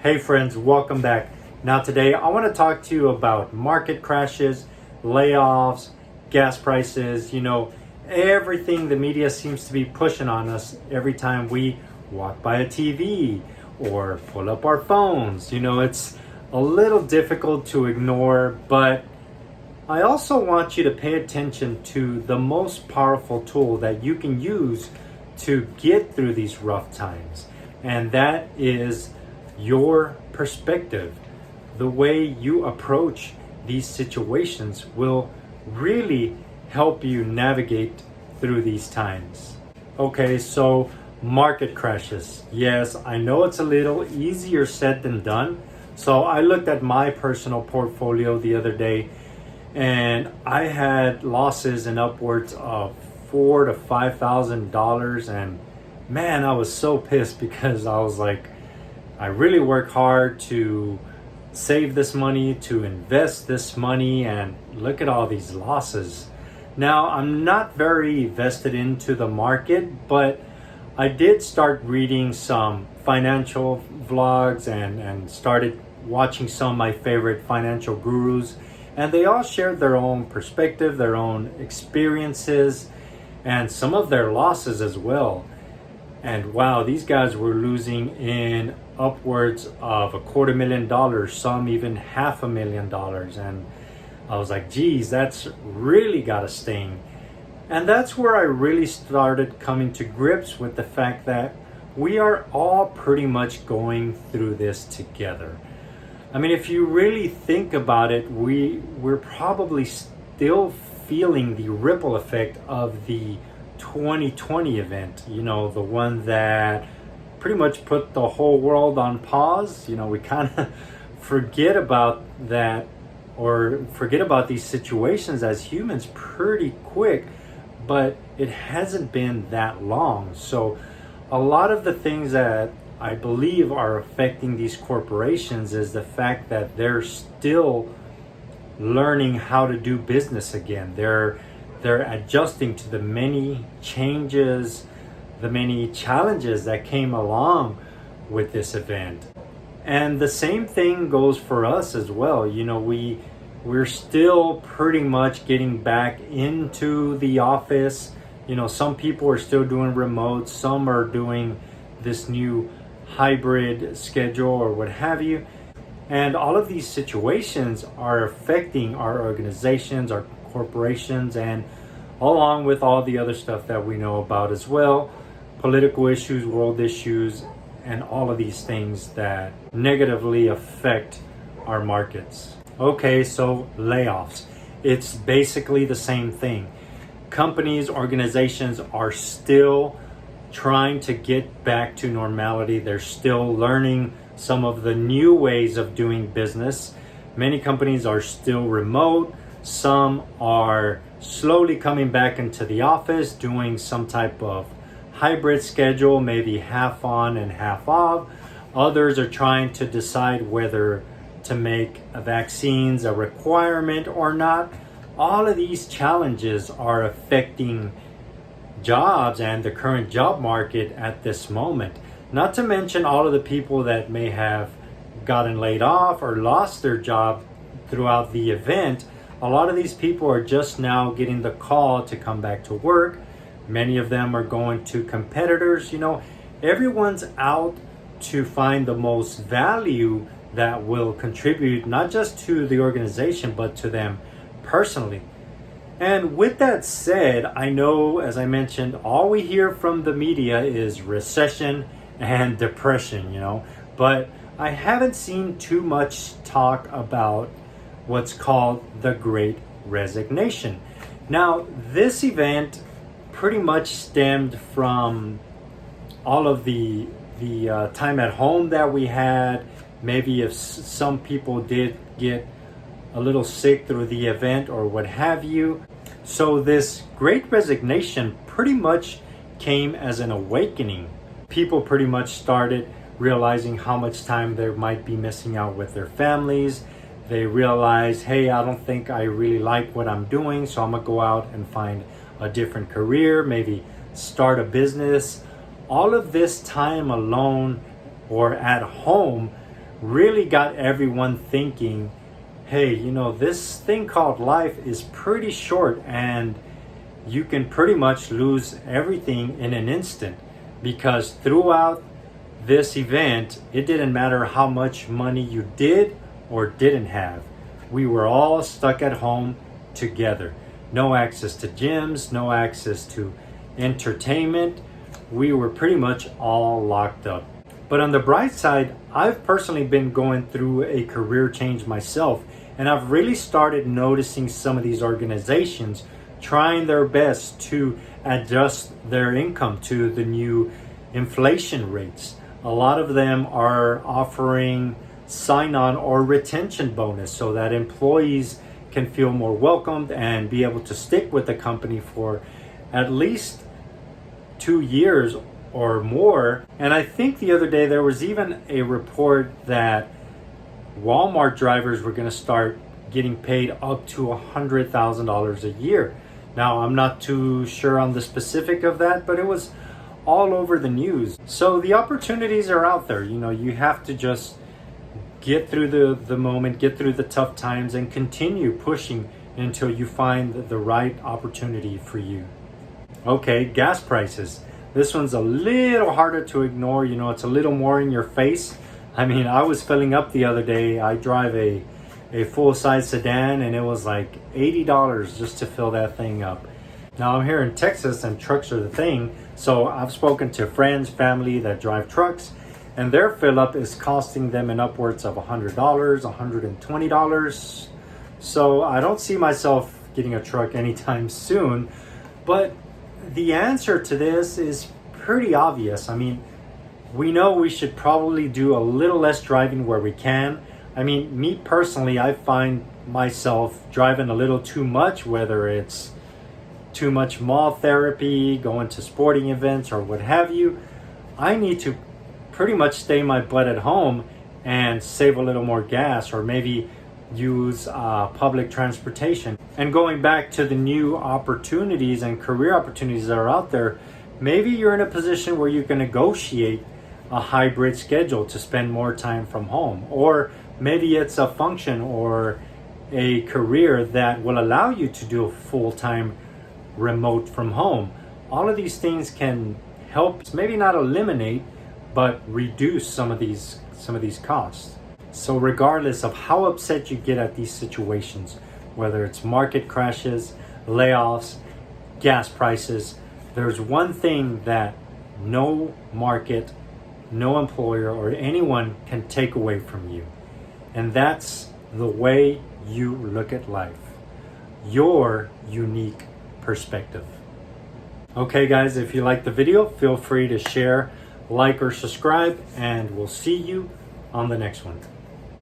Hey friends, welcome back. Now today I want to talk to you about market crashes, layoffs, gas prices, everything the media seems to be pushing on us every time we walk by a TV or pull up our phones. It's a little difficult to ignore, but I also want you to pay attention to the most powerful tool that you can use to get through these rough times, and that is your perspective. The way you approach these situations will really help you navigate through these times. Okay, so market crashes. Yes, I know it's a little easier said than done. So I looked at my personal portfolio the other day, and I had losses in upwards of $4,000 to $5,000, and man, I was so pissed because I was like, I really work hard to save this money, to invest this money, and look at all these losses. Now, I'm not very vested into the market, but I did start reading some financial vlogs and started watching some of my favorite financial gurus, and they all shared their own perspective, their own experiences, and some of their losses as well. And wow, these guys were losing in upwards of $250,000, some even $500,000. And I was like, geez, that's really got a sting. And that's where I really started coming to grips with the fact that we are all pretty much going through this together. I mean, if you really think about it, we're probably still feeling the ripple effect of the 2020 event, the one that pretty much put the whole world on pause. We kind of forget about that, or forget about these situations as humans pretty quick, but it hasn't been that long. So a lot of the things that I believe are affecting these corporations is the fact that they're still learning how to do business again. They're adjusting to the many changes, the many challenges that came along with this event. And the same thing goes for us as well. We're still pretty much getting back into the office. Some people are still doing remote, some are doing this new hybrid schedule or what have you. And all of these situations are affecting our organizations, our corporations, and along with all the other stuff that we know about as well, political issues, world issues, and all of these things that negatively affect our markets. Okay, so layoffs. It's basically the same thing. Companies, organizations are still trying to get back to normality. They're still learning some of the new ways of doing business. Many companies are still remote. Some are slowly coming back into the office, doing some type of hybrid schedule, maybe half on and half off. Others are trying to decide whether to make vaccines a requirement or not. All of these challenges are affecting jobs and the current job market at this moment. Not to mention all of the people that may have gotten laid off or lost their job throughout the event. A lot of these people are just now getting the call to come back to work. Many of them are going to competitors. Everyone's out to find the most value that will contribute not just to the organization, but to them personally. And with that said, I know, as I mentioned, all we hear from the media is recession and depression, but I haven't seen too much talk about what's called the Great Resignation. Now, this event pretty much stemmed from all of the time at home that we had. Maybe if some people did get a little sick through the event or what have you. So this Great Resignation pretty much came as an awakening. People pretty much started realizing how much time they might be missing out with their families. They realized, hey, I don't think I really like what I'm doing, so I'm gonna go out and find a different career, maybe start a business. All of this time alone or at home really got everyone thinking, hey, you know, this thing called life is pretty short and you can pretty much lose everything in an instant, because throughout this event, it didn't matter how much money you did or didn't have. We were all stuck at home together. No access to gyms, no access to entertainment. We were pretty much all locked up. But on the bright side, I've personally been going through a career change myself, and I've really started noticing some of these organizations trying their best to adjust their income to the new inflation rates. A lot of them are offering sign-on or retention bonus so that employees can feel more welcomed and be able to stick with the company for at least 2 years or more. And I think the other day there was even a report that Walmart drivers were going to start getting paid up to $100,000 a year. Now, I'm not too sure on the specific of that, but it was all over the news. So the opportunities are out there. You know, you have to just get through the moment, get through the tough times, and continue pushing until you find the right opportunity for you. Okay, gas prices. This one's a little harder to ignore. You know, it's a little more in your face. I mean, I was filling up the other day. I drive a full-size sedan, and it was like $80 just to fill that thing up. Now, I'm here in Texas, and trucks are the thing. So I've spoken to friends, family that drive trucks, and their fill up is costing them in upwards of $100, $120. So I don't see myself getting a truck anytime soon. But the answer to this is pretty obvious. I mean, we know we should probably do a little less driving where we can. I mean, me personally, I find myself driving a little too much, whether it's too much mall therapy, going to sporting events, or what have you. I need to pretty much stay my butt at home and save a little more gas, or maybe use public transportation. And going back to the new opportunities and career opportunities that are out there, maybe you're in a position where you can negotiate a hybrid schedule to spend more time from home, or maybe it's a function or a career that will allow you to do a full-time remote from home. All of these things can help, maybe not eliminate, but reduce some of these costs. So regardless of how upset you get at these situations, whether it's market crashes, layoffs, gas prices, there's one thing that no market, no employer, or anyone can take away from you. And that's the way you look at life. Your unique perspective. Okay guys, if you like the video, feel free to share, like, or subscribe, and we'll see you on the next one.